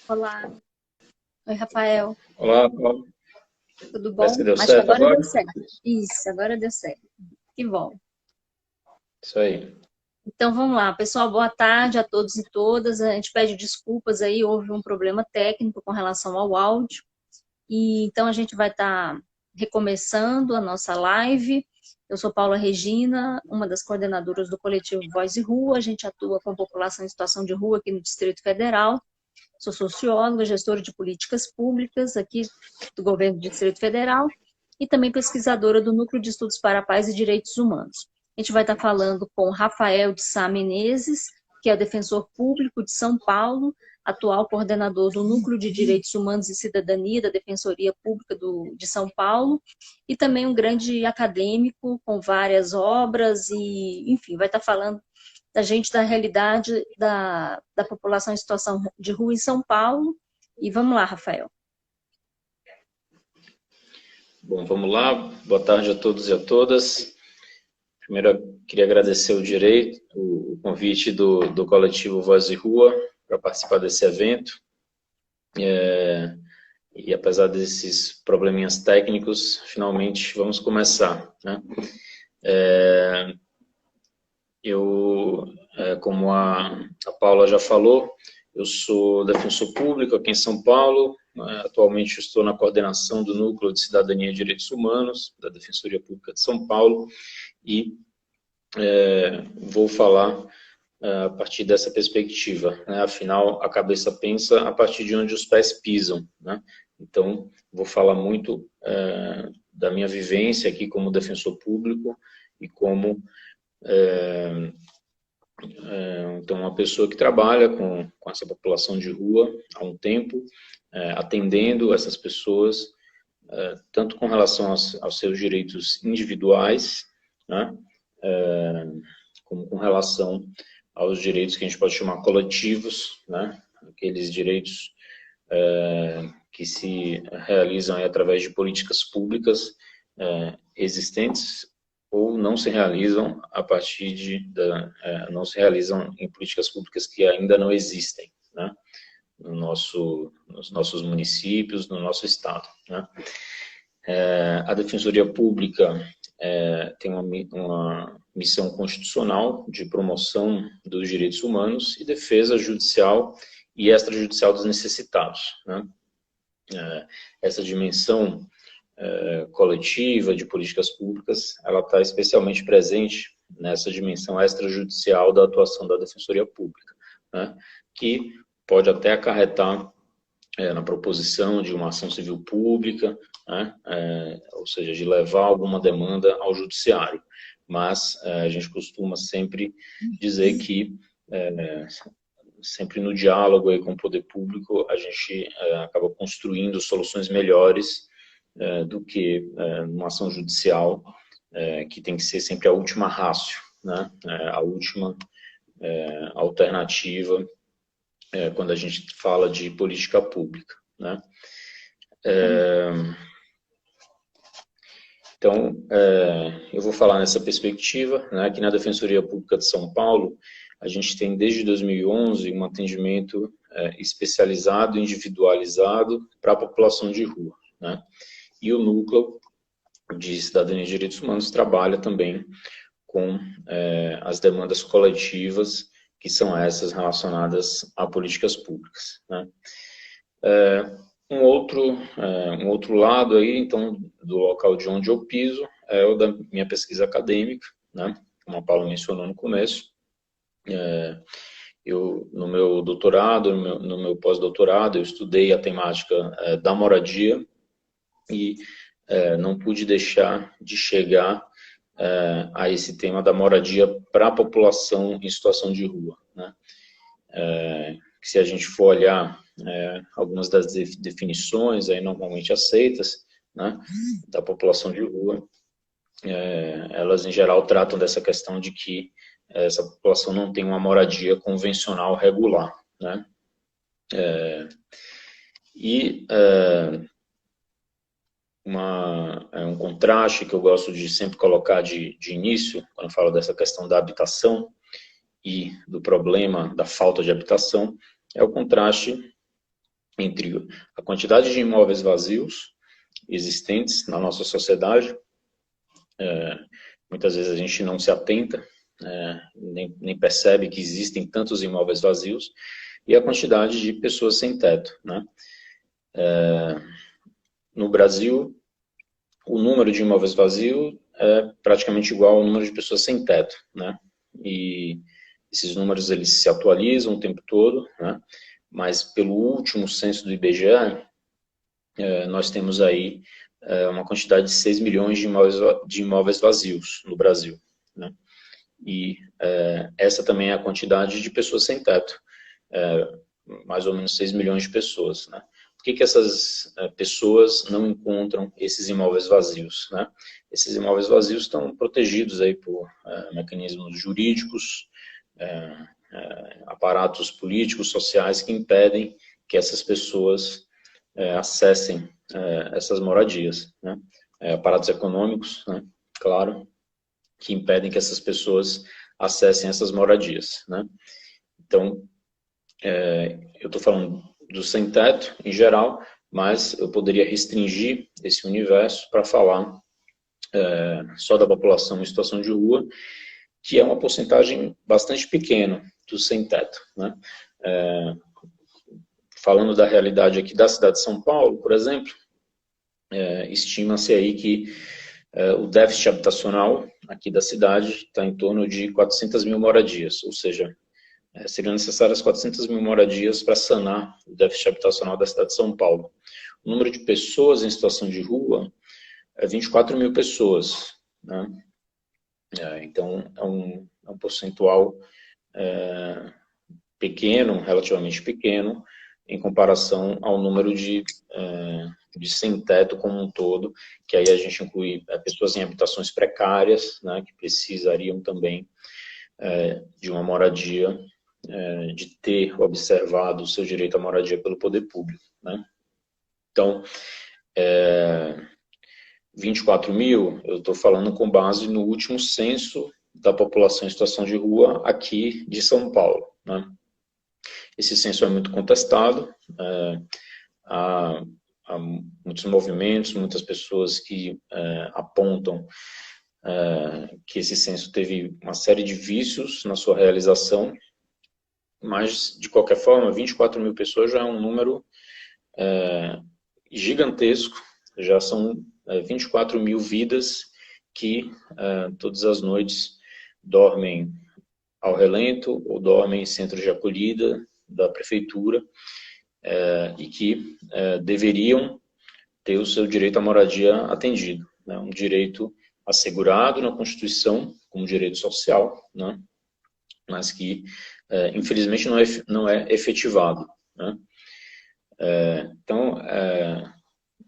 Olá, oi Rafael, Olá, Paulo. tudo Parece que bom? deu Acho que certo agora agora? deu certo. Isso, agora deu certo. Que bom. Isso aí. Então vamos lá, pessoal, boa tarde a todos e todas. A gente pede desculpas aí, houve um problema técnico com relação ao áudio. E então a gente vai estar recomeçando a nossa live. Eu sou Paula Regina, uma das coordenadoras do coletivo Voz e Rua. A gente atua com a população em situação de rua aqui no Distrito Federal. Sou socióloga, gestora de políticas públicas aqui do governo do Distrito Federal e também pesquisadora do Núcleo de Estudos para a Paz e Direitos Humanos. A gente vai estar falando com Rafael de Sá Menezes, que é o defensor público de São Paulo, atual coordenador do Núcleo de Direitos Humanos e Cidadania da Defensoria Pública de São Paulo, e também um grande acadêmico com várias obras e, enfim, vai estar falando da gente, da realidade da população em situação de rua em São Paulo. E vamos lá, Rafael. Bom, vamos lá. Boa tarde a todos e a todas. Primeiro, eu queria agradecer o convite do coletivo Voz e Rua para participar desse evento. E apesar desses probleminhas técnicos, finalmente vamos começar, né? Como a Paula já falou, eu sou defensor público aqui em São Paulo. Atualmente eu estou na coordenação do Núcleo de Cidadania e Direitos Humanos da Defensoria Pública de São Paulo e vou falar a partir dessa perspectiva, né? Afinal, a cabeça pensa a partir de onde os pés pisam, né? Então, vou falar muito da minha vivência aqui como defensor público e como então, uma pessoa que trabalha com essa população de rua há um tempo, atendendo essas pessoas, tanto com relação aos seus direitos individuais, né, como com relação aos direitos que a gente pode chamar coletivos, né, aqueles direitos que se realizam aí através de políticas públicas existentes ou não se realizam a partir não se realizam em políticas públicas que ainda não existem, né, nos nossos municípios, no nosso estado, né. A Defensoria Pública tem uma missão constitucional de promoção dos direitos humanos e defesa judicial e extrajudicial dos necessitados, né. Essa dimensão coletiva de políticas públicas, ela está especialmente presente nessa dimensão extrajudicial da atuação da Defensoria Pública, né, que pode até acarretar na proposição de uma ação civil pública, né, ou seja, de levar alguma demanda ao judiciário. Mas a gente costuma sempre dizer que sempre no diálogo aí com o poder público a gente acaba construindo soluções melhores do que numa ação judicial que tem que ser sempre a última ratio, né, a última alternativa quando a gente fala de política pública, né. Então, eu vou falar nessa perspectiva, né. Aqui na Defensoria Pública de São Paulo, a gente tem desde 2011 um atendimento especializado, individualizado para a população de rua, né. E o Núcleo de Cidadania e Direitos Humanos trabalha também com as demandas coletivas, que são essas relacionadas a políticas públicas, né. Um outro lado aí, então, do local de onde eu piso, é o da minha pesquisa acadêmica, né, como a Paula mencionou no começo. Eu, no meu doutorado, no meu pós-doutorado, eu estudei a temática da moradia e não pude deixar de chegar a esse tema da moradia para a população em situação de rua, né. Se a gente for olhar algumas das definições aí normalmente aceitas, né, da população de rua, elas em geral tratam dessa questão de que essa população não tem uma moradia convencional regular, né. Um contraste que eu gosto de sempre colocar de início, quando eu falo dessa questão da habitação e do problema da falta de habitação, é o contraste entre a quantidade de imóveis vazios existentes na nossa sociedade. Muitas vezes a gente não se atenta, nem percebe que existem tantos imóveis vazios, e a quantidade de pessoas sem teto, né? No Brasil, o número de imóveis vazios é praticamente igual ao número de pessoas sem teto, né? E esses números eles se atualizam o tempo todo, né? Mas pelo último censo do IBGE, nós temos aí uma quantidade de 6 milhões de imóveis vazios no Brasil, né? E essa também é a quantidade de pessoas sem teto, mais ou menos 6 milhões de pessoas, né? Por que essas pessoas não encontram esses imóveis vazios, né? Esses imóveis vazios estão protegidos aí por mecanismos jurídicos, aparatos políticos, sociais que impedem que essas pessoas acessem essas moradias, né? Aparatos econômicos, né? Claro, que impedem que essas pessoas acessem essas moradias, né? Então, eu estou falando do sem-teto em geral, mas eu poderia restringir esse universo para falar só da população em situação de rua, que é uma porcentagem bastante pequena do sem-teto, né? Falando da realidade aqui da cidade de São Paulo, por exemplo, estima-se aí que o déficit habitacional aqui da cidade está em torno de 400 mil moradias, ou seja, seriam necessárias 400 mil moradias para sanar o déficit habitacional da cidade de São Paulo. O número de pessoas em situação de rua é 24 mil pessoas, né? Então, é um percentual pequeno, relativamente pequeno, em comparação ao número de sem-teto como um todo, que aí a gente inclui pessoas em habitações precárias, né, que precisariam também de uma moradia, de ter observado o seu direito à moradia pelo poder público, né? Então, 24 mil, eu estou falando com base no último censo da população em situação de rua aqui de São Paulo, né? Esse censo é muito contestado, há muitos movimentos, muitas pessoas que apontam que esse censo teve uma série de vícios na sua realização, mas, de qualquer forma, 24 mil pessoas já é um número gigantesco, já são 24 mil vidas que todas as noites dormem ao relento ou dormem em centros de acolhida da prefeitura e que deveriam ter o seu direito à moradia atendido, né? Um direito assegurado na Constituição como direito social, né? Mas que, infelizmente, não é efetivado, né? Então,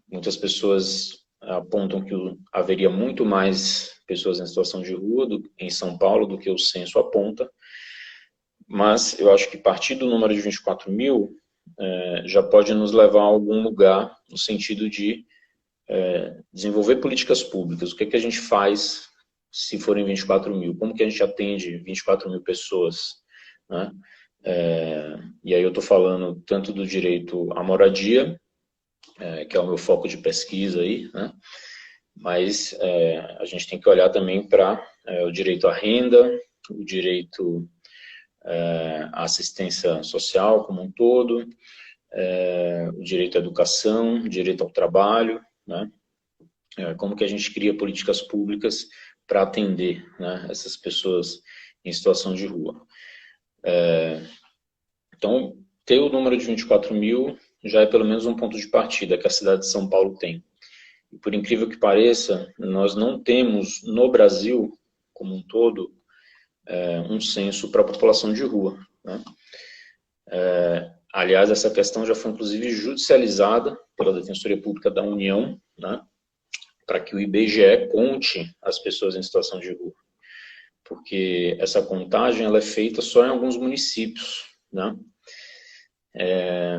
muitas pessoas apontam que haveria muito mais pessoas em situação de rua em São Paulo do que o censo aponta, mas eu acho que partir do número de 24 mil já pode nos levar a algum lugar no sentido de desenvolver políticas públicas. O que é que a gente faz se forem 24 mil? Como que a gente atende 24 mil pessoas, né? E aí eu estou falando tanto do direito à moradia, que é o meu foco de pesquisa aí, né? Mas a gente tem que olhar também para o direito à renda, o direito à assistência social como um todo, o direito à educação, o direito ao trabalho, né? Como que a gente cria políticas públicas para atender, né, essas pessoas em situação de rua. Então, ter o número de 24 mil já é pelo menos um ponto de partida que a cidade de São Paulo tem. E por incrível que pareça, nós não temos no Brasil, como um todo, um censo para a população de rua, né? Aliás, essa questão já foi inclusive judicializada pela Defensoria Pública da União, né, para que o IBGE conte as pessoas em situação de rua. Porque essa contagem ela é feita só em alguns municípios, né?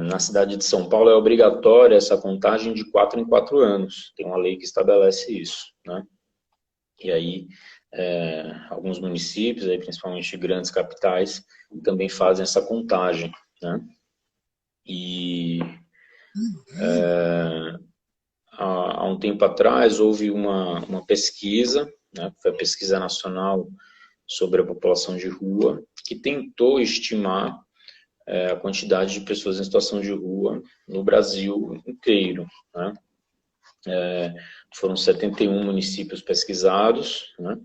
Na cidade de São Paulo é obrigatória essa contagem de 4 em 4 anos. Tem uma lei que estabelece isso, né? E aí, alguns municípios, aí, principalmente grandes capitais, também fazem essa contagem, né? E Há um tempo atrás houve uma pesquisa, né, foi a pesquisa nacional sobre a população de rua, que tentou estimar a quantidade de pessoas em situação de rua no Brasil inteiro, né? Foram 71 municípios pesquisados, né?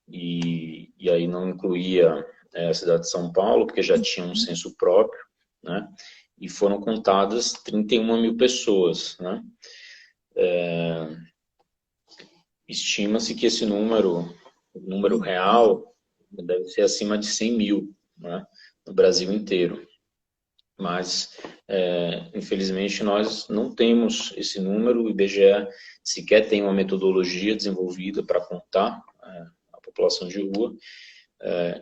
E aí não incluía a cidade de São Paulo, porque já tinha um censo próprio, né? E foram contadas 31 mil pessoas, né? Estima-se que esse número, o número real, deve ser acima de 100 mil, né? No Brasil inteiro. Mas, infelizmente, nós não temos esse número. O IBGE sequer tem uma metodologia desenvolvida para contar a população de rua.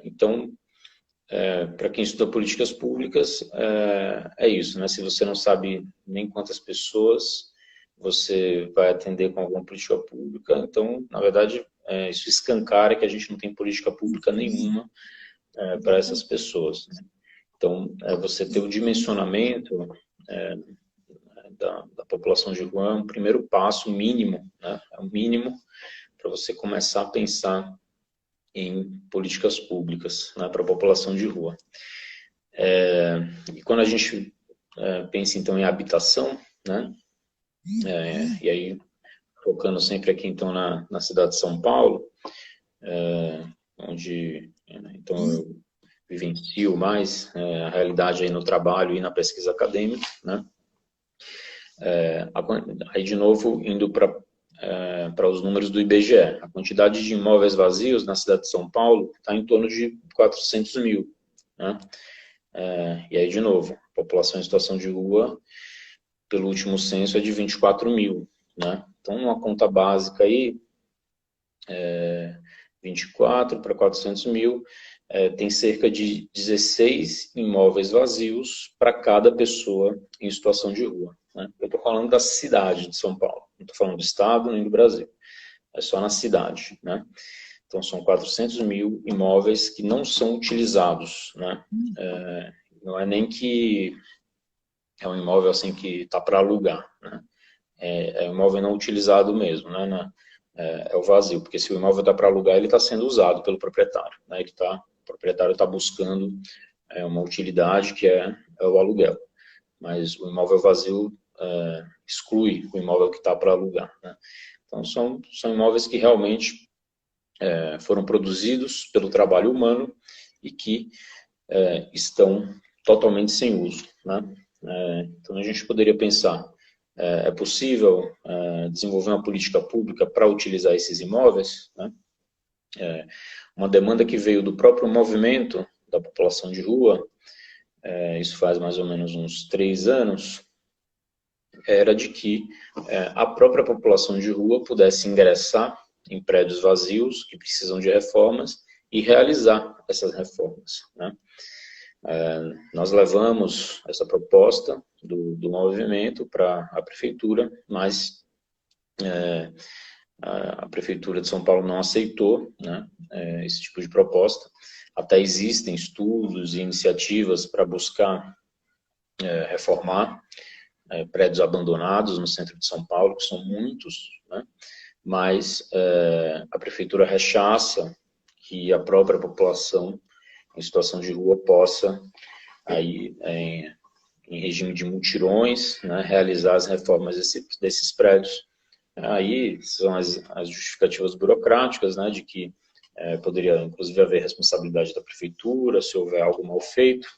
Então, para quem estuda políticas públicas, é isso, né? Se você não sabe nem quantas pessoas você vai atender com alguma política pública, então, na verdade, isso escancara que a gente não tem política pública nenhuma para essas pessoas, né? Então, você ter o dimensionamento da população de rua é um primeiro passo mínimo, né? É o mínimo para você começar a pensar em políticas públicas, né, para a população de rua. E quando a gente pensa, então, em habitação, né, e aí focando sempre aqui, então, na cidade de São Paulo, onde, então, eu vivencio mais a realidade aí no trabalho e na pesquisa acadêmica, né? Aí, de novo, indo para os números do IBGE. A quantidade de imóveis vazios na cidade de São Paulo está em torno de 400 mil, né? E aí, de novo, a população em situação de rua, pelo último censo, é de 24 mil, né? Então, uma conta básica aí, 24 para 400 mil, tem cerca de 16 imóveis vazios para cada pessoa em situação de rua, né? Eu estou falando da cidade de São Paulo, não estou falando do estado nem do Brasil, é só na cidade, né? Então, são 400 mil imóveis que não são utilizados, né? Não é nem que é um imóvel assim que está para alugar, né? É um imóvel não utilizado mesmo, né? É o vazio, porque se o imóvel está para alugar, ele está sendo usado pelo proprietário, né? O proprietário está buscando uma utilidade que é o aluguel, mas o imóvel vazio exclui o imóvel que está para alugar, né? Então, são imóveis que realmente foram produzidos pelo trabalho humano e que estão totalmente sem uso, né? Então, a gente poderia pensar, é possível desenvolver uma política pública para utilizar esses imóveis, né? Uma demanda que veio do próprio movimento da população de rua, isso faz mais ou menos uns 3 anos, era de que a própria população de rua pudesse ingressar em prédios vazios que precisam de reformas e realizar essas reformas, né? Nós levamos essa proposta do movimento para a prefeitura, mas a prefeitura de São Paulo não aceitou, né, esse tipo de proposta. Até existem estudos e iniciativas para buscar reformar prédios abandonados no centro de São Paulo, que são muitos, né, mas a prefeitura rechaça que a própria população em situação de rua possa, aí, em regime de mutirões, né, realizar as reformas desses prédios. Aí são as justificativas burocráticas, né, de que poderia, inclusive, haver responsabilidade da prefeitura se houver algo mal feito.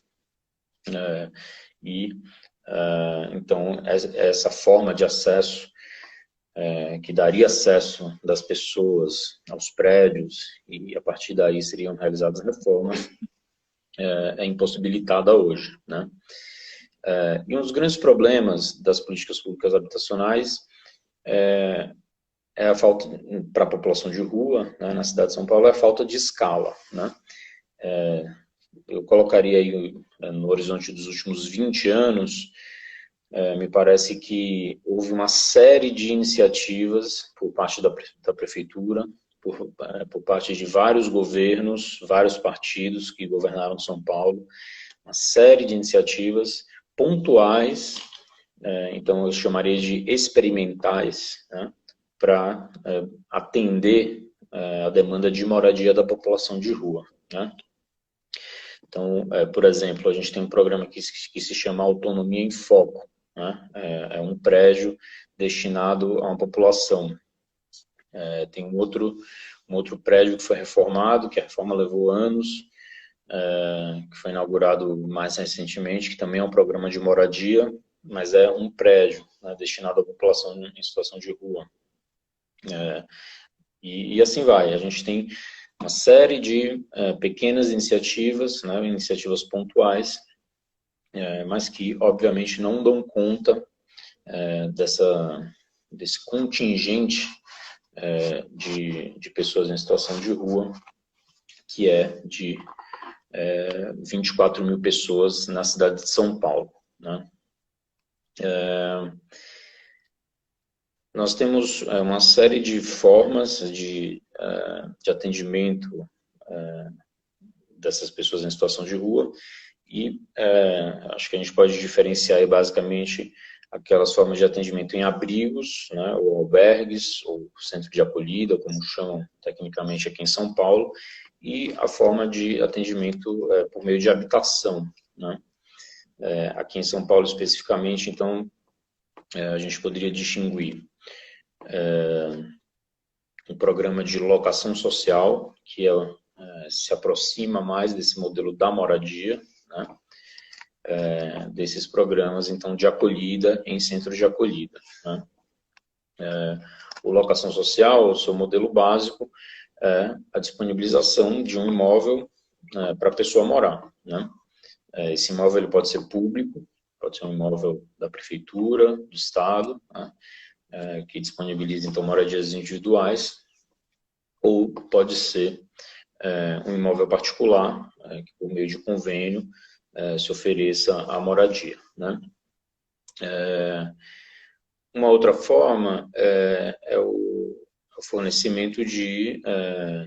Então, essa forma de acesso, que daria acesso das pessoas aos prédios e, a partir daí, seriam realizadas reformas, é impossibilitada hoje, né? E um dos grandes problemas das políticas públicas habitacionais é a falta, para a população de rua, né, na cidade de São Paulo, é a falta de escala, né? Eu colocaria aí no horizonte dos últimos 20 anos, me parece que houve uma série de iniciativas por parte da prefeitura, por parte de vários governos, vários partidos que governaram São Paulo, uma série de iniciativas pontuais então eu chamaria de experimentais, né, para atender a demanda de moradia da população de rua, né? Então, por exemplo, a gente tem um programa que se chama Autonomia em Foco, né? É um prédio destinado a uma população. Tem um outro prédio que foi reformado, que a reforma levou anos, que foi inaugurado mais recentemente, que também é um programa de moradia, mas é um prédio, né, destinado à população em situação de rua. E assim vai. A gente tem uma série de pequenas iniciativas, né, iniciativas pontuais, mas que, obviamente, não dão conta desse contingente de pessoas em situação de rua, que é de 24 mil pessoas na cidade de São Paulo, né? Nós temos uma série de formas de atendimento dessas pessoas em situação de rua e acho que a gente pode diferenciar aí, basicamente, aquelas formas de atendimento em abrigos, né, ou albergues, ou centro de acolhida, como chamam tecnicamente aqui em São Paulo, e a forma de atendimento por meio de habitação, né? Aqui em São Paulo, especificamente, então, a gente poderia distinguir um programa de locação social, que se aproxima mais desse modelo da moradia, né? Desses programas, então, de acolhida em centros de acolhida, né? O locação social, o seu modelo básico, é a disponibilização de um imóvel para a pessoa morar, né? Esse imóvel ele pode ser público, pode ser um imóvel da prefeitura, do estado, né, que disponibiliza, então, moradias individuais, ou pode ser um imóvel particular, que por meio de convênio se ofereça a moradia, né? Uma outra forma é o fornecimento de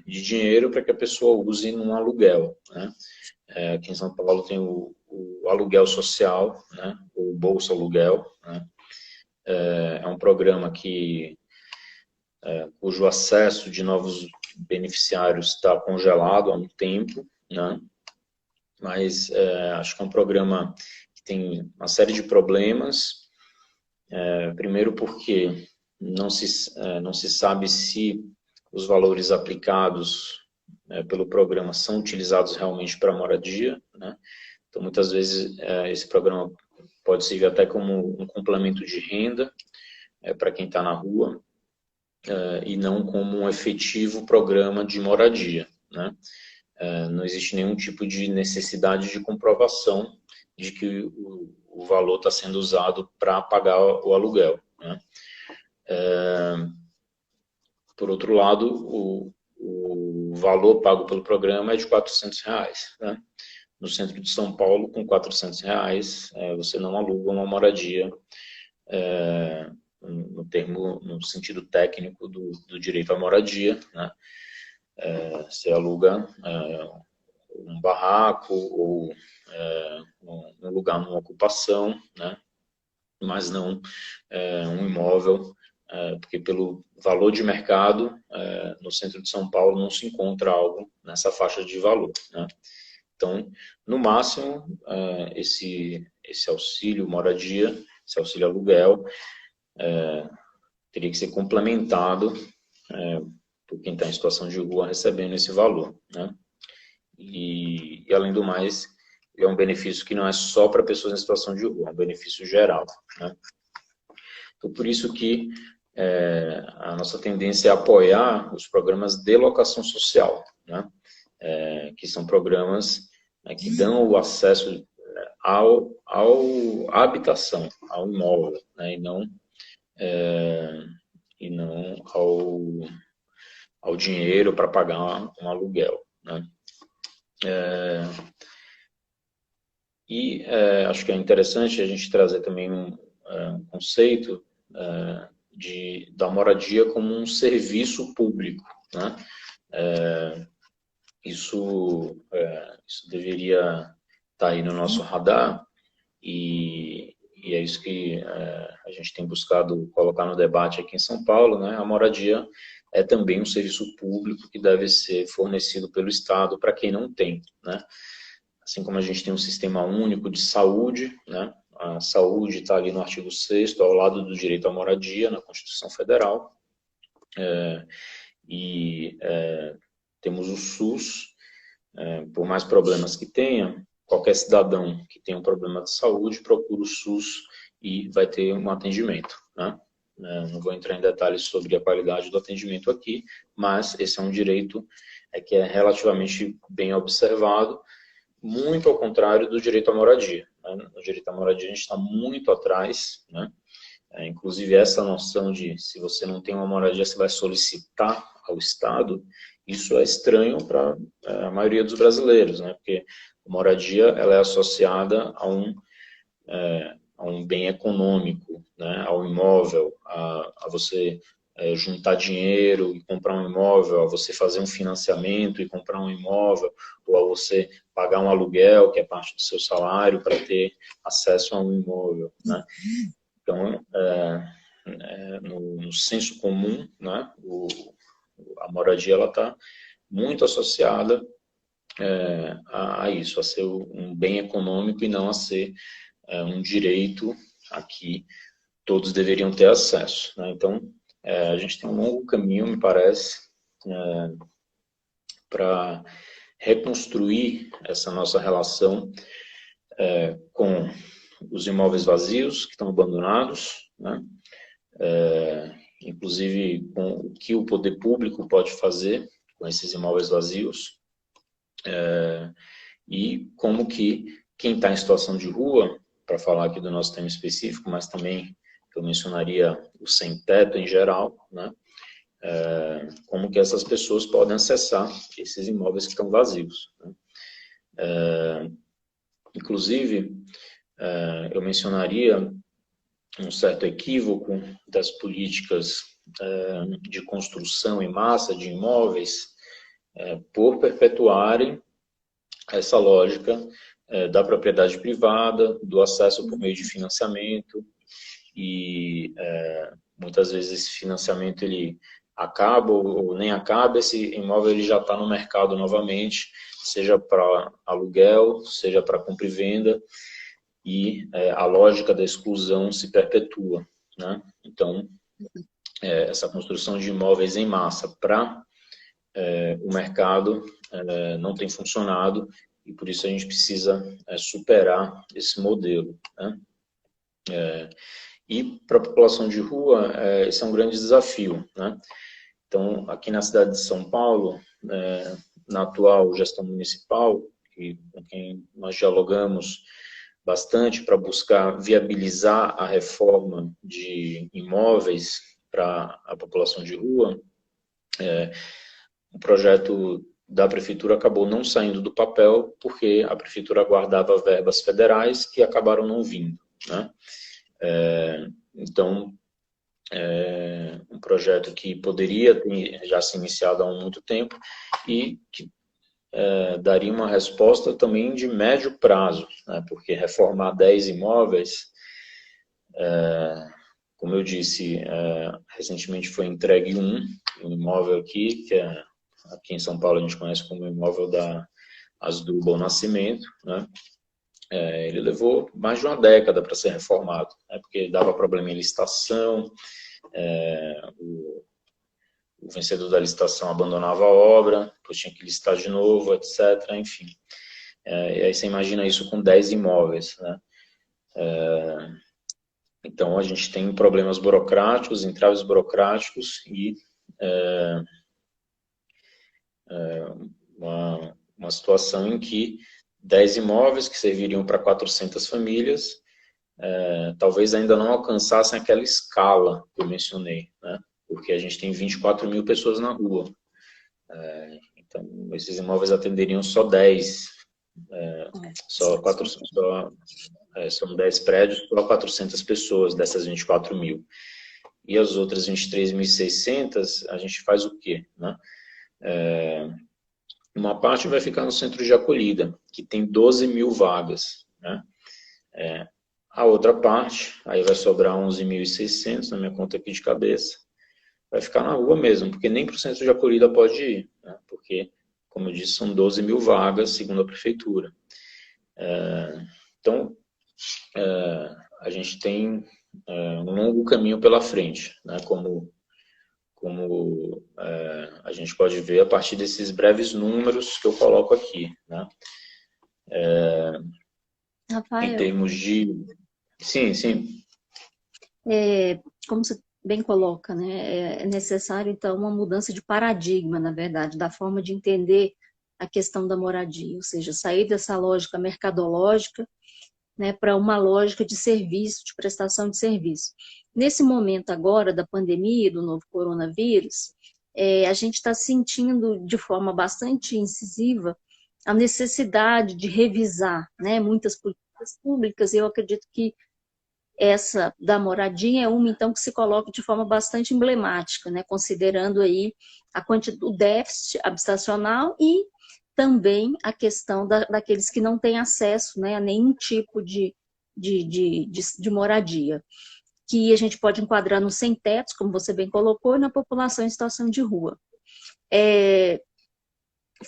dinheiro para que a pessoa use num aluguel, né? Aqui em São Paulo tem o aluguel social, né? O Bolsa Aluguel, né? É um programa cujo acesso de novos beneficiários está congelado há um tempo, né? Mas acho que é um programa que tem uma série de problemas. Primeiro porque não se sabe se os valores aplicados pelo programa são utilizados realmente para moradia, né? Então, muitas vezes, esse programa pode servir até como um complemento de renda para quem está na rua, e não como um efetivo programa de moradia, né? Não existe nenhum tipo de necessidade de comprovação de que o valor está sendo usado para pagar o aluguel, né? Por outro lado, o valor pago pelo programa é de R$ 400, né? No centro de São Paulo, com R$ 400, você não aluga uma moradia no sentido técnico do direito à moradia, né? Você aluga um barraco ou um lugar numa ocupação, né? Mas não um imóvel, porque pelo valor de mercado, no centro de São Paulo não se encontra algo nessa faixa de valor, né? Então, no máximo, esse auxílio moradia, esse auxílio aluguel, teria que ser complementado por quem está em situação de rua recebendo esse valor, né? E além do mais, é um benefício que não é só para pessoas em situação de rua, é um benefício geral, né? Então, por isso que a nossa tendência é apoiar os programas de locação social, né? Que são programas que dão o acesso à habitação, ao imóvel, né? E não ao dinheiro para pagar um aluguel, né? Acho que é interessante a gente trazer também um conceito da moradia como um serviço público, né? Isso deveria estar aí no nosso radar e é isso que a gente tem buscado colocar no debate aqui em São Paulo, né? A moradia é também um serviço público que deve ser fornecido pelo Estado para quem não tem, né? Assim como a gente tem um sistema único de saúde, né? A saúde está ali no artigo 6º, ao lado do direito à moradia, na Constituição Federal. Temos o SUS, por mais problemas que tenha, qualquer cidadão que tenha um problema de saúde procura o SUS e vai ter um atendimento, né? Não vou entrar em detalhes sobre a qualidade do atendimento aqui, mas esse é um direito que é relativamente bem observado, muito ao contrário do direito à moradia, né? No direito à moradia a gente está muito atrás, né? Inclusive essa noção de se você não tem uma moradia, você vai solicitar ao Estado, isso é estranho para a maioria dos brasileiros, né? Porque a moradia ela é associada a um bem econômico, né? Ao imóvel, a você juntar dinheiro e comprar um imóvel, a você fazer um financiamento e comprar um imóvel, ou a você pagar um aluguel, que é parte do seu salário, para ter acesso a um imóvel, né? Então, no senso comum, né, a moradia está muito associada a isso, a ser um bem econômico e não a ser um direito a que todos deveriam ter acesso, né? Então, a gente tem um longo caminho, me parece, para reconstruir essa nossa relação com os imóveis vazios que estão abandonados, né? Inclusive com o que o poder público pode fazer com esses imóveis vazios, e como que quem está em situação de rua, para falar aqui do nosso tema específico, mas também eu mencionaria o sem-teto em geral, né? Como que essas pessoas podem acessar esses imóveis que estão vazios, né? Inclusive, eu mencionaria um certo equívoco das políticas de construção em massa de imóveis por perpetuarem essa lógica da propriedade privada, do acesso por meio de financiamento, e muitas vezes esse financiamento ele acaba ou nem acaba, esse imóvel ele já está no mercado novamente, seja para aluguel, seja para compra e venda, e a lógica da exclusão se perpetua, né? Então, essa construção de imóveis em massa para o mercado não tem funcionado, e por isso a gente precisa superar esse modelo, né? E para a população de rua, esse é um grande desafio, né? Então, aqui na cidade de São Paulo, na atual gestão municipal, com quem nós dialogamos bastante para buscar viabilizar a reforma de imóveis para a população de rua, o projeto da prefeitura acabou não saindo do papel porque a prefeitura aguardava verbas federais que acabaram não vindo, né? Então, um projeto que poderia ter já se iniciado há muito tempo e que daria uma resposta também de médio prazo, né? Porque reformar 10 imóveis, como eu disse, recentemente foi entregue um imóvel aqui, que aqui em São Paulo a gente conhece como imóvel da Asdrubal Nascimento, né? Ele levou mais de uma década para ser reformado, né? Porque dava problema em licitação, o vencedor da licitação abandonava a obra, depois tinha que licitar de novo, etc. Enfim. E aí você imagina isso com 10 imóveis, né? Então, a gente tem problemas burocráticos, entraves burocráticos e uma situação em que 10 imóveis que serviriam para 400 famílias talvez ainda não alcançassem aquela escala que eu mencionei, né? Porque a gente tem 24 mil pessoas na rua. Então, esses imóveis atenderiam só 10, são 10 prédios, só 400 pessoas dessas 24 mil. E as outras 23.600, a gente faz o quê, né? Uma parte vai ficar no centro de acolhida, que tem 12 mil vagas, né? A outra parte, aí vai sobrar 11.600 na minha conta aqui de cabeça, vai ficar na rua mesmo, porque nem para o centro de acolhida pode ir, né? Porque, como eu disse, são 12 mil vagas, segundo a prefeitura. Então, a gente tem um longo caminho pela frente, né? Como a gente pode ver a partir desses breves números que eu coloco aqui, né? Em Rafael, termos de... Sim, sim. como você bem coloca, né, é necessário, então, uma mudança de paradigma, na verdade, da forma de entender a questão da moradia, ou seja, sair dessa lógica mercadológica, né, para uma lógica de serviço, de prestação de serviço. Nesse momento agora da pandemia, do novo coronavírus, a gente está sentindo de forma bastante incisiva a necessidade de revisar, né, muitas políticas públicas, e eu acredito que essa da moradia é uma, então, que se coloca de forma bastante emblemática, né, considerando aí o déficit habitacional e também a questão daqueles que não têm acesso, né, a nenhum tipo de moradia, que a gente pode enquadrar nos sem-tetos, como você bem colocou, e na população em situação de rua.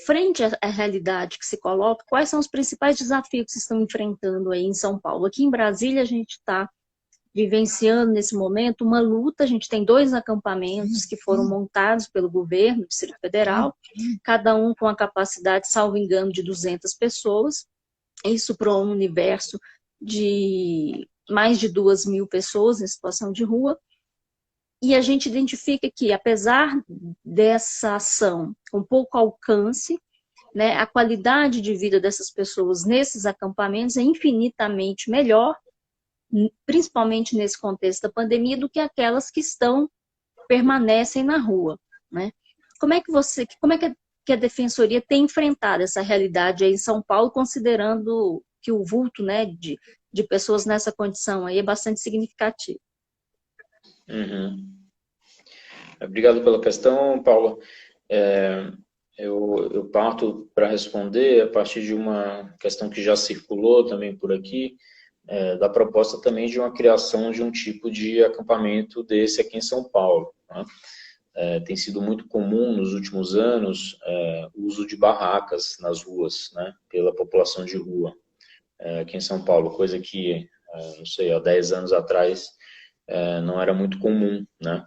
Frente à realidade que se coloca, quais são os principais desafios que se estão enfrentando aí em São Paulo? Aqui em Brasília, a gente está vivenciando nesse momento uma luta. A gente tem 2 acampamentos que foram montados pelo governo do Distrito Federal, cada um com a capacidade, salvo engano, de 200 pessoas, isso para um universo de mais de 2.000 pessoas em situação de rua. E a gente identifica que, apesar dessa ação com pouco alcance, né, a qualidade de vida dessas pessoas nesses acampamentos é infinitamente melhor, principalmente nesse contexto da pandemia, do que aquelas que permanecem na rua, né? Como é que a Defensoria tem enfrentado essa realidade aí em São Paulo, considerando que o vulto, né, de pessoas nessa condição aí é bastante significativo? Uhum. Obrigado pela questão, Paula. Eu parto para responder a partir de uma questão que já circulou também por aqui, da proposta também de uma criação de um tipo de acampamento desse aqui em São Paulo, né? Tem sido muito comum nos últimos anos o uso de barracas nas ruas, né, pela população de rua aqui em São Paulo, coisa que, não sei, há 10 anos atrás não era muito comum, né?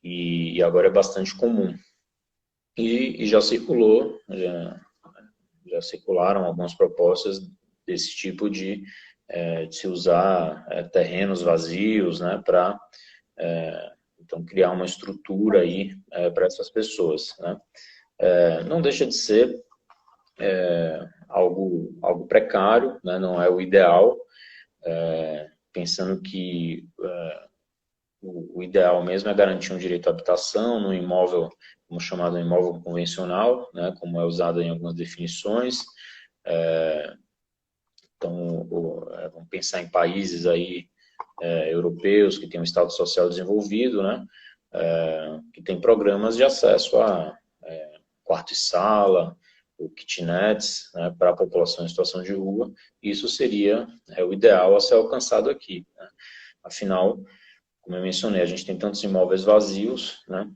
E agora é bastante comum. E já circularam algumas propostas desse tipo de se usar terrenos vazios, né, para então criar uma estrutura aí para essas pessoas, né? Não deixa de ser algo precário, né? Não é o ideal, pensando que o ideal mesmo é garantir um direito à habitação no imóvel, como chamado imóvel convencional, né, como é usado em algumas definições. Então, vamos pensar em países aí europeus que têm um Estado social desenvolvido, né, que tem programas de acesso a quarto e sala, ou kitnets, né, para a população em situação de rua. Isso seria o ideal a ser alcançado aqui, né? Afinal, como eu mencionei, a gente tem tantos imóveis vazios, né?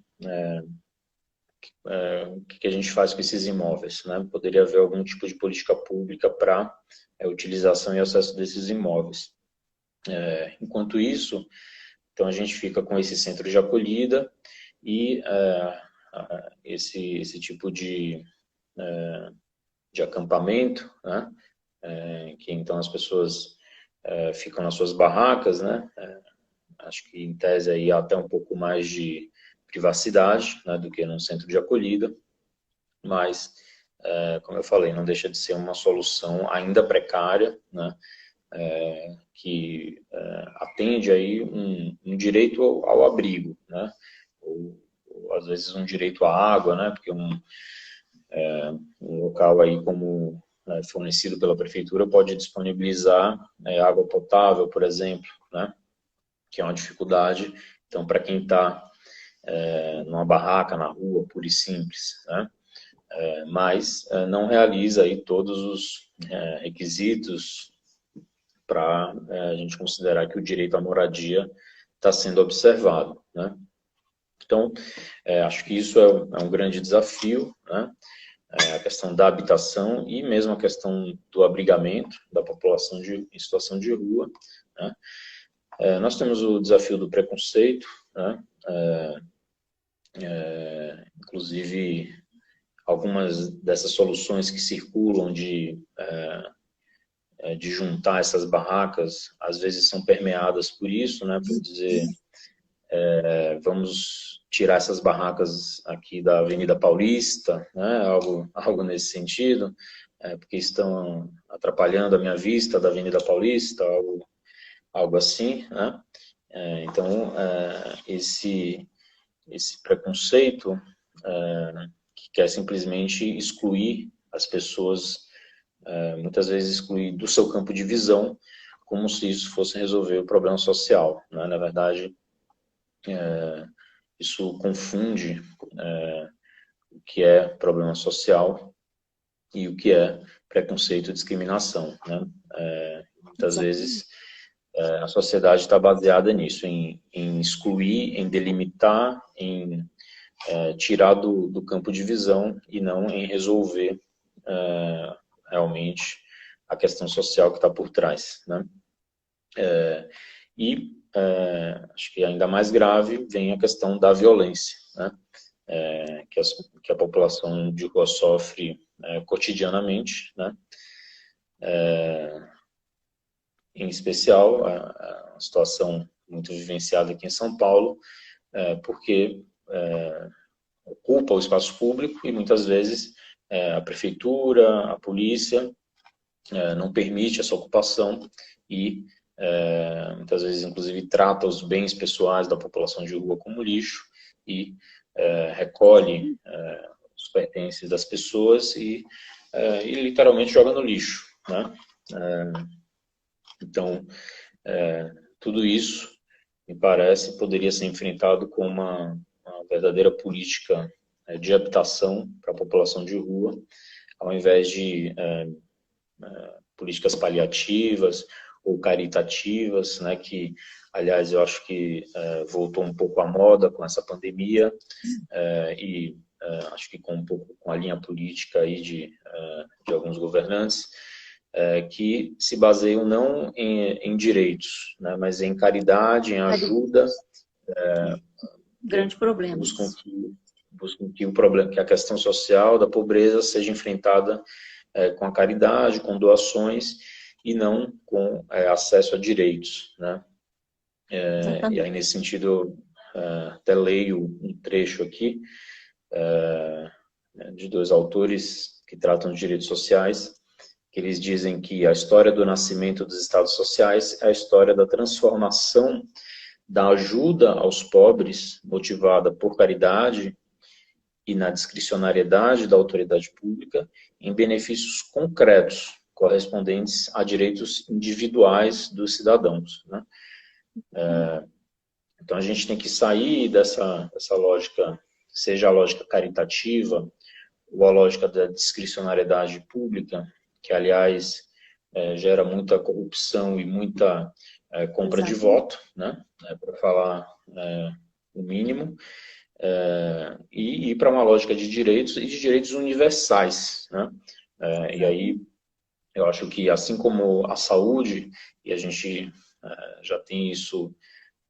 O que a gente faz com esses imóveis, né? Poderia haver algum tipo de política pública para utilização e acesso desses imóveis. Enquanto isso, então a gente fica com esse centro de acolhida e esse tipo de acampamento, né? Que então as pessoas ficam nas suas barracas, né? Acho que em tese aí há até um pouco mais de privacidade, né, do que num centro de acolhida, mas, como eu falei, não deixa de ser uma solução ainda precária, né, que atende aí um direito ao abrigo, né, ou às vezes um direito à água, né, porque um local aí como fornecido pela prefeitura pode disponibilizar água potável, por exemplo, né, que é uma dificuldade, então, para quem está numa barraca, na rua, pura e simples, né? Mas não realiza aí todos os requisitos para a gente considerar que o direito à moradia está sendo observado, né? Então, acho que isso é um grande desafio, né? A questão da habitação e mesmo a questão do abrigamento da população em situação de rua, né? Nós temos o desafio do preconceito, né? Inclusive, algumas dessas soluções que circulam de juntar essas barracas, às vezes são permeadas por isso, né? Por dizer, vamos tirar essas barracas aqui da Avenida Paulista, né? Algo nesse sentido, porque estão atrapalhando a minha vista da Avenida Paulista, algo assim, né? Então, esse preconceito que quer simplesmente excluir as pessoas, muitas vezes excluir do seu campo de visão, como se isso fosse resolver o problema social, né? Na verdade, isso confunde o que é problema social e o que é preconceito e discriminação, né? Muitas vezes a sociedade está baseada nisso, em excluir, em delimitar, em tirar do campo de visão e não em resolver realmente a questão social que está por trás, né? Acho que ainda mais grave vem a questão da violência, né? Que a população de rua sofre cotidianamente, né? Em especial a situação muito vivenciada aqui em São Paulo, porque ocupa o espaço público e muitas vezes a prefeitura, a polícia não permite essa ocupação e muitas vezes, inclusive, trata os bens pessoais da população de rua como lixo e recolhe os pertences das pessoas e literalmente joga no lixo, né? Então, tudo isso, me parece, poderia ser enfrentado com uma verdadeira política de habitação para a população de rua, ao invés de políticas paliativas ou caritativas, né, que, aliás, eu acho que voltou um pouco à moda com essa pandemia e acho que com um pouco com a linha política aí de alguns governantes, que se baseiam não em direitos, né, mas em caridade, em ajuda, grande problema. buscam que o problema, que a questão social da pobreza seja enfrentada com a caridade, com doações e não com acesso a direitos, né? E aí nesse sentido eu até leio um trecho aqui de dois autores que tratam de direitos sociais, que eles dizem que a história do nascimento dos estados sociais é a história da transformação da ajuda aos pobres, motivada por caridade e na discricionariedade da autoridade pública, em benefícios concretos, correspondentes a direitos individuais dos cidadãos, né? Então a gente tem que sair dessa lógica, seja a lógica caritativa ou a lógica da discricionariedade pública, que, aliás, gera muita corrupção e muita compra de voto, né? Para falar o mínimo, e ir para uma lógica de direitos e de direitos universais, né? E aí, eu acho que, assim como a saúde, e a gente já tem isso, um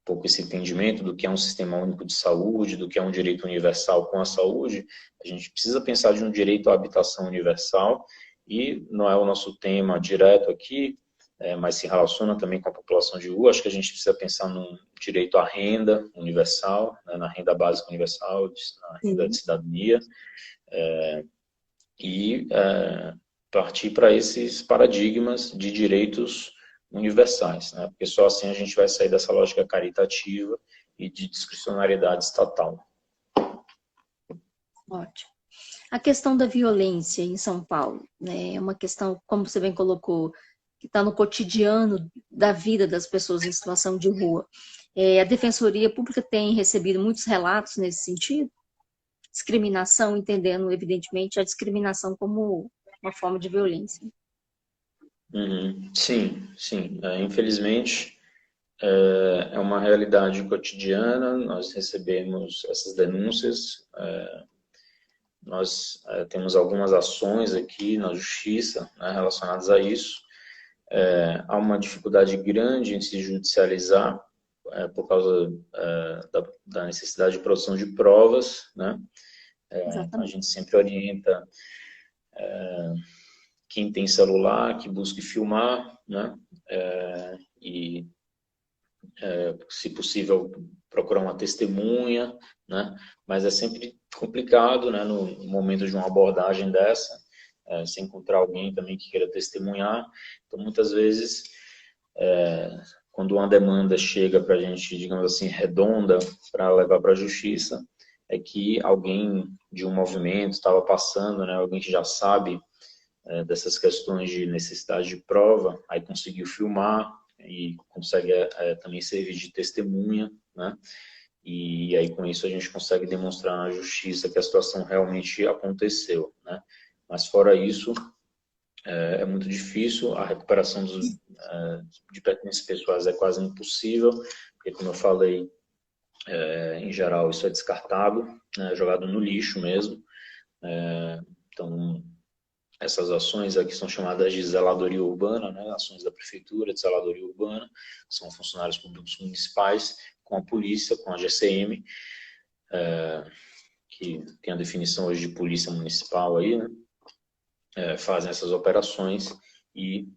pouco esse entendimento do que é um sistema único de saúde, do que é um direito universal com a saúde, a gente precisa pensar de um direito à habitação universal, e não é o nosso tema direto aqui, mas se relaciona também com a população de rua. Acho que a gente precisa pensar num direito à renda universal, né, na renda básica universal, na renda de cidadania, e partir para esses paradigmas de direitos universais, né, porque só assim a gente vai sair dessa lógica caritativa e de discricionariedade estatal. Ótimo. A questão da violência em São Paulo, né, é uma questão, como você bem colocou, que está no cotidiano da vida das pessoas em situação de rua. A Defensoria Pública tem recebido muitos relatos nesse sentido? Discriminação, entendendo, evidentemente, a discriminação como uma forma de violência. Uhum. Sim, sim. Infelizmente, é uma realidade cotidiana. Nós recebemos essas denúncias. Nós temos algumas ações aqui na justiça, né, relacionadas a isso. Há uma dificuldade grande em se judicializar por causa da necessidade de produção de provas, né? Então a Exatamente. gente sempre orienta quem tem celular que busque filmar, né? E se possível procurar uma testemunha, né? Mas é sempre complicado, né? No momento de uma abordagem dessa, se encontrar alguém também que queira testemunhar. Então muitas vezes quando uma demanda chega para a gente, digamos assim, redonda, para levar para a justiça, é que alguém de um movimento estava passando, né, alguém que já sabe dessas questões de necessidade de prova, aí conseguiu filmar e consegue também servir de testemunha, né? E aí com isso a gente consegue demonstrar na justiça que a situação realmente aconteceu, né? Mas fora isso, é muito difícil, a recuperação de pertences pessoais é quase impossível, porque como eu falei, em geral isso é descartado, né, jogado no lixo mesmo. Então, essas ações aqui são chamadas de zeladoria urbana, né, ações da prefeitura de zeladoria urbana, são funcionários públicos municipais com a polícia, com a GCM, que tem a definição hoje de polícia municipal aí, né, fazem essas operações e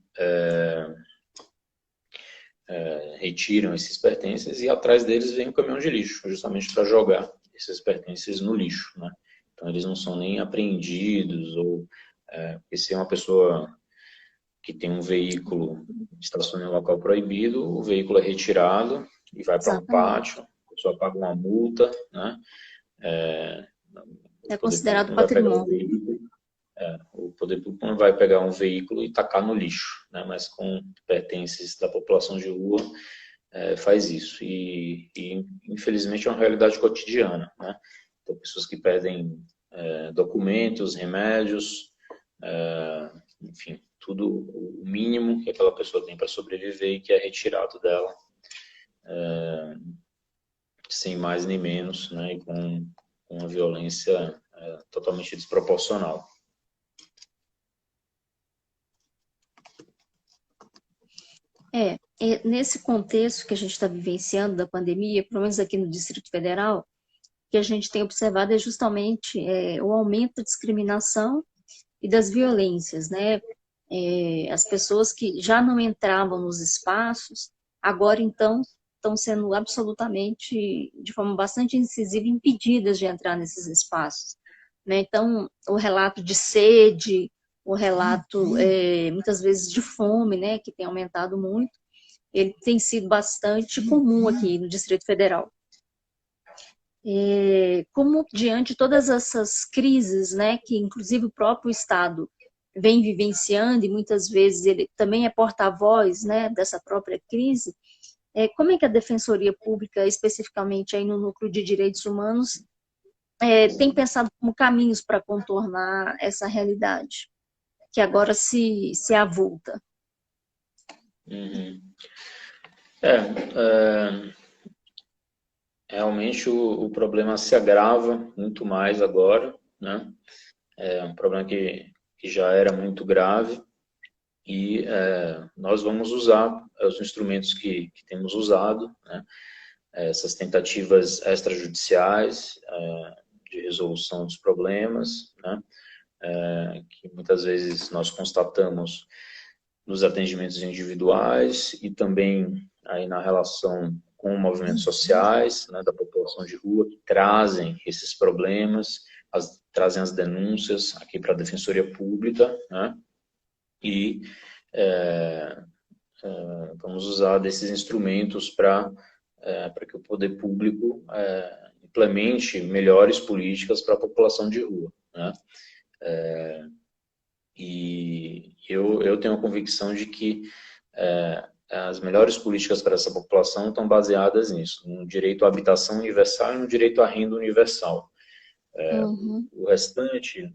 retiram esses pertences e atrás deles vem um caminhão de lixo, justamente para jogar esses pertences no lixo, né? Então eles não são nem apreendidos ou porque se é uma pessoa que tem um veículo estacionado em um local proibido, o veículo é retirado e vai para um Exatamente. pátio, a pessoa paga uma multa, né? O É poder público considerado não vai pegar o patrimônio. veículo. O poder público não vai pegar um veículo e tacar no lixo, né? Mas com pertences da população de rua faz isso. E, infelizmente, é uma realidade cotidiana, né? Então, pessoas que pedem documentos, remédios, enfim, tudo o mínimo que aquela pessoa tem para sobreviver e que é retirado dela, sem mais nem menos, né? E com uma violência totalmente desproporcional. Nesse contexto que a gente está vivenciando da pandemia, pelo menos aqui no Distrito Federal, o que a gente tem observado é justamente o aumento da discriminação e das violências, né? As pessoas que já não entravam nos espaços, agora então estão sendo absolutamente, de forma bastante incisiva, impedidas de entrar nesses espaços, né? Então, o relato de sede, o relato, muitas vezes, de fome, né, que tem aumentado muito, ele tem sido bastante comum aqui no Distrito Federal. Como diante de todas essas crises, né, que inclusive o próprio Estado vem vivenciando e muitas vezes ele também é porta-voz, né, dessa própria crise, como é que a Defensoria Pública, especificamente aí no Núcleo de Direitos Humanos, tem pensado como caminhos para contornar essa realidade, que agora se avulta? Uhum. É, realmente o problema se agrava muito mais agora, né? É um problema que já era muito grave e nós vamos usar os instrumentos que temos usado, né? Essas tentativas extrajudiciais de resolução dos problemas, né? Que muitas vezes nós constatamos nos atendimentos individuais e também aí na relação com movimentos sociais, né, da população de rua, que trazem esses problemas, trazem as denúncias aqui para a Defensoria Pública, né, e vamos usar desses instrumentos para que o poder público implemente melhores políticas para a população de rua, né. E eu tenho a convicção de que as melhores políticas para essa população estão baseadas nisso, no direito à habitação universal e no direito à renda universal. Uhum. O restante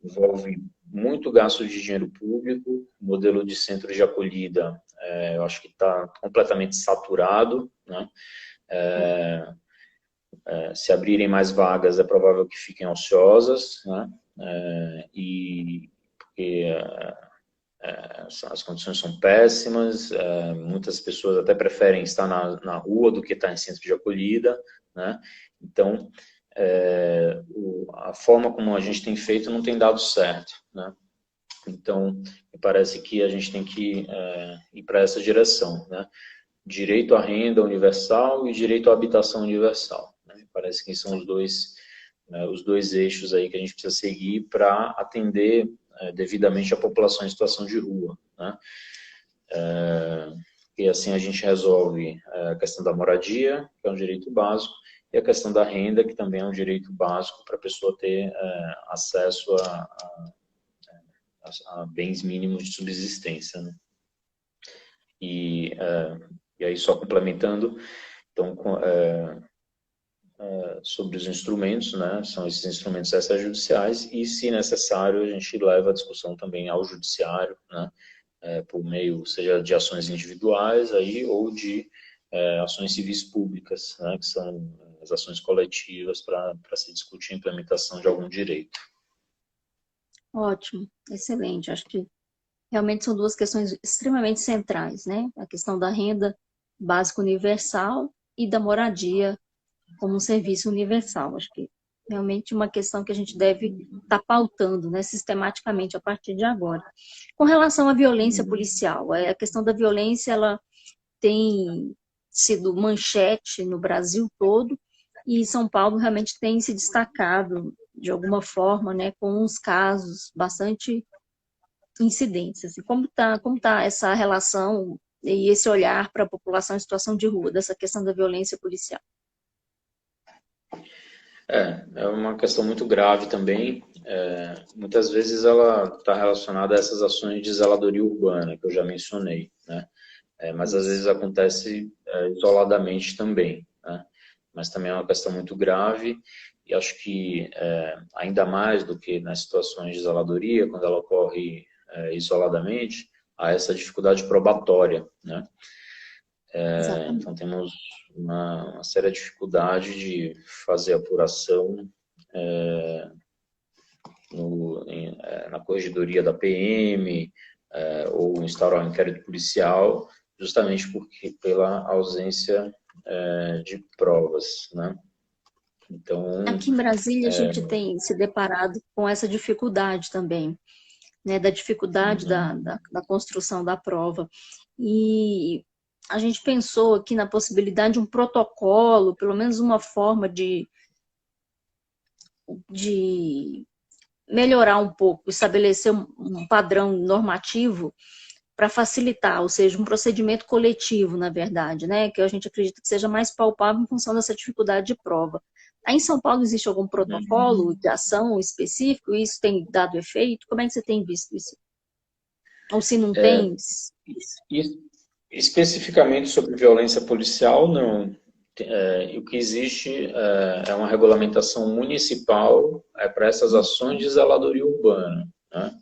envolve muito gasto de dinheiro público, o modelo de centro de acolhida, eu acho que está completamente saturado, né? Se abrirem mais vagas, é provável que fiquem ociosas, né? E porque as condições são péssimas, muitas pessoas até preferem estar na rua do que estar em centro de acolhida, né? Então, a forma como a gente tem feito não tem dado certo, né? Então, me parece que a gente tem que ir para essa direção, né? Direito à renda universal e direito à habitação universal, né? Me parece que são os dois eixos aí que a gente precisa seguir para atender devidamente a população em situação de rua, né? E assim a gente resolve a questão da moradia, que é um direito básico, e a questão da renda, que também é um direito básico para a pessoa ter acesso a bens mínimos de subsistência, né? E aí, só complementando, então, sobre os instrumentos, né? São esses instrumentos extrajudiciais e, se necessário, a gente leva a discussão também ao judiciário, né? Por meio, seja de ações individuais aí, ou de ações civis públicas, né? Que são as ações coletivas para se discutir a implementação de algum direito. Ótimo, excelente. Acho que realmente são duas questões extremamente centrais, né? A questão da renda básica universal e da moradia como um serviço universal. Acho que realmente uma questão que a gente deve estar pautando, né, sistematicamente a partir de agora. Com relação à violência policial, a questão da violência ela tem sido manchete no Brasil todo e São Paulo realmente tem se destacado de alguma forma, né, com uns casos bastante incidentes. Assim, como tá essa relação e esse olhar para a população em situação de rua, dessa questão da violência policial? É uma questão muito grave também. Muitas vezes ela está relacionada a essas ações de zeladoria urbana, que eu já mencionei, né? Mas às vezes acontece isoladamente também, né? Mas também é uma questão muito grave e acho que ainda mais do que nas situações de zeladoria, quando ela ocorre isoladamente, há essa dificuldade probatória, né? Exatamente. Então temos uma séria dificuldade de fazer apuração na corregedoria da PM, ou instaurar um inquérito policial, justamente pela ausência de provas, né? Então, Aqui em Brasília, a gente tem se deparado com essa dificuldade também, né, da dificuldade da construção da prova. E a gente pensou aqui na possibilidade de um protocolo, pelo menos uma forma de melhorar um pouco, estabelecer um padrão normativo para facilitar, ou seja, um procedimento coletivo, na verdade, né, que a gente acredita que seja mais palpável em função dessa dificuldade de prova. Aí em São Paulo existe algum protocolo de ação específico? Isso tem dado efeito? Como é que você tem visto isso? Ou se não tem? especificamente sobre violência policial, não. O que existe é uma regulamentação municipal para essas ações de zeladoria urbana, né?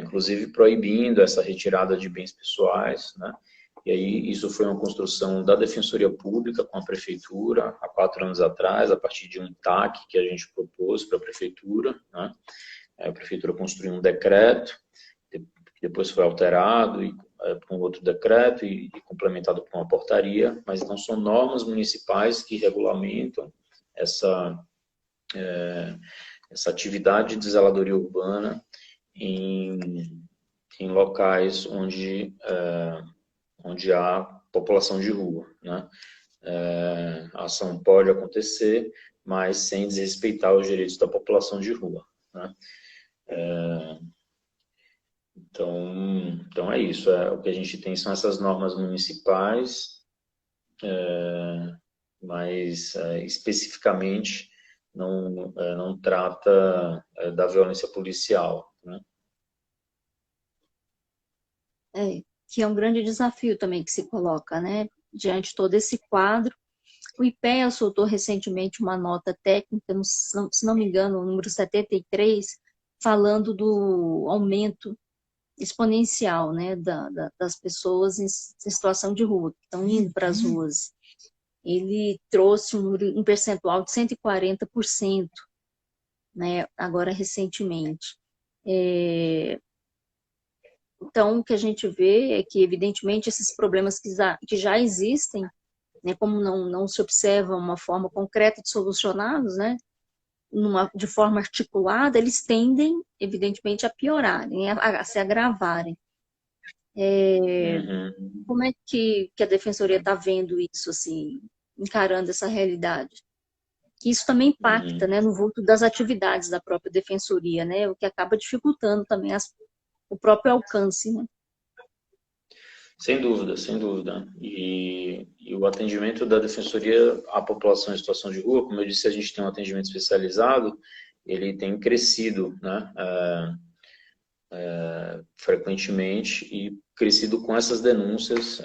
Inclusive proibindo essa retirada de bens pessoais, né? E aí isso foi uma construção da Defensoria Pública com a Prefeitura há 4 anos atrás, a partir de um TAC que a gente propôs para a Prefeitura, né? A Prefeitura construiu um decreto, que depois foi alterado por um outro decreto e complementado por uma portaria, mas então são normas municipais que regulamentam essa atividade de zeladoria urbana em locais onde há população de rua, né? A ação pode acontecer, mas sem desrespeitar os direitos da população de rua, né? Então é isso. O que a gente tem são essas normas municipais, mas especificamente não trata da violência policial, né? Que é um grande desafio também que se coloca, né? Diante de todo esse quadro. O IPEA soltou recentemente uma nota técnica, se não me engano, o número 73, falando do aumento exponencial, né, das pessoas em situação de rua, que estão indo para as ruas. Ele trouxe um percentual de 140%, né, agora recentemente. Então, o que a gente vê é que, evidentemente, esses problemas que já existem, né, como não se observa uma forma concreta de solucioná-los, né, de forma articulada, eles tendem, evidentemente, a piorarem, a se agravarem. Como é que a Defensoria está vendo isso, assim, encarando essa realidade? Que isso também impacta, né, no vulto das atividades da própria Defensoria, né, o que acaba dificultando também o próprio alcance, né? Sem dúvida, sem dúvida. E o atendimento da Defensoria à população em situação de rua, como eu disse, a gente tem um atendimento especializado, ele tem crescido, né, frequentemente e crescido com essas denúncias,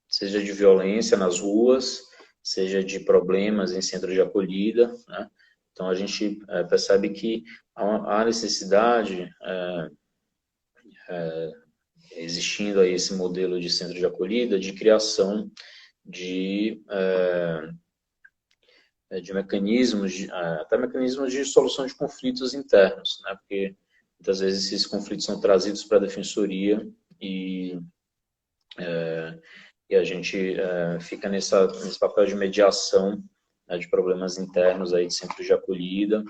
seja de violência nas ruas, seja de problemas em centro de acolhida, né? Então a gente percebe que há necessidade, existindo aí esse modelo de centro de acolhida, de criação de mecanismos, até mecanismos de solução de conflitos internos, né? Porque muitas vezes esses conflitos são trazidos para a defensoria e a gente fica nesse papel de mediação, né, de problemas internos aí de centros de acolhida,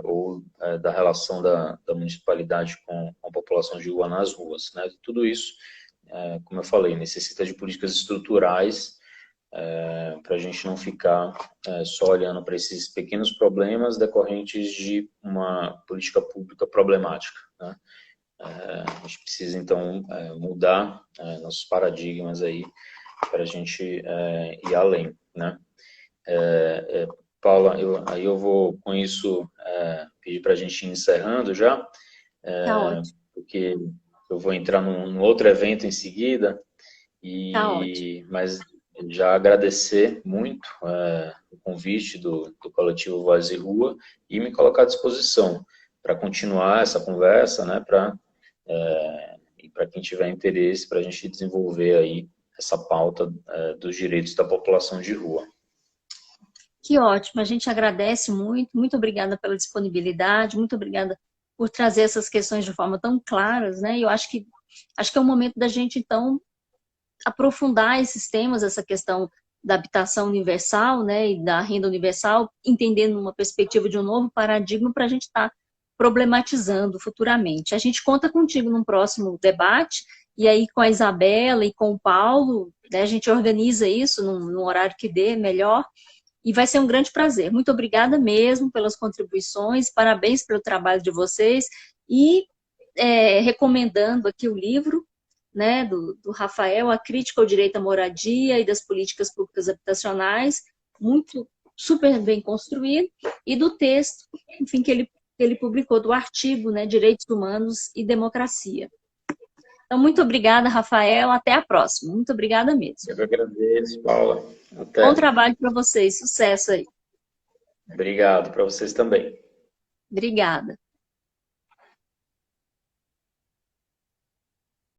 ou da relação da municipalidade com a população de rua nas ruas, né? Tudo isso, como eu falei, necessita de políticas estruturais para a gente não ficar só olhando para esses pequenos problemas decorrentes de uma política pública problemática, né? A gente precisa, então, mudar nossos paradigmas aí para a gente ir além, né? Paula, aí eu vou, com isso, pedir para a gente ir encerrando já, Tá ótimo. porque eu vou entrar num outro evento em seguida, Tá ótimo. mas já agradecer muito o convite do coletivo Voz e Rua e me colocar à disposição para continuar essa conversa, né, e para quem tiver interesse, para a gente desenvolver aí essa pauta dos direitos da população de rua. Que ótimo, a gente agradece muito, muito obrigada pela disponibilidade, muito obrigada por trazer essas questões de forma tão claras, né? E eu acho que é o momento da gente, então, aprofundar esses temas, essa questão da habitação universal, né, e da renda universal, entendendo uma perspectiva de um novo paradigma para a gente estar problematizando futuramente. A gente conta contigo num próximo debate, e aí com a Isabela e com o Paulo, né, a gente organiza isso num horário que dê melhor, e vai ser um grande prazer. Muito obrigada mesmo pelas contribuições, parabéns pelo trabalho de vocês, e recomendando aqui o livro, né, do Rafael, A Crítica ao Direito à Moradia e das Políticas Públicas Habitacionais, muito, super bem construído, e do texto, enfim, que ele publicou, do artigo, né, Direitos Humanos e Democracia. Então, muito obrigada, Rafael, até a próxima. Muito obrigada mesmo. Eu que agradeço, Paula. Até. Bom trabalho para vocês, sucesso aí. Obrigado, para vocês também. Obrigada.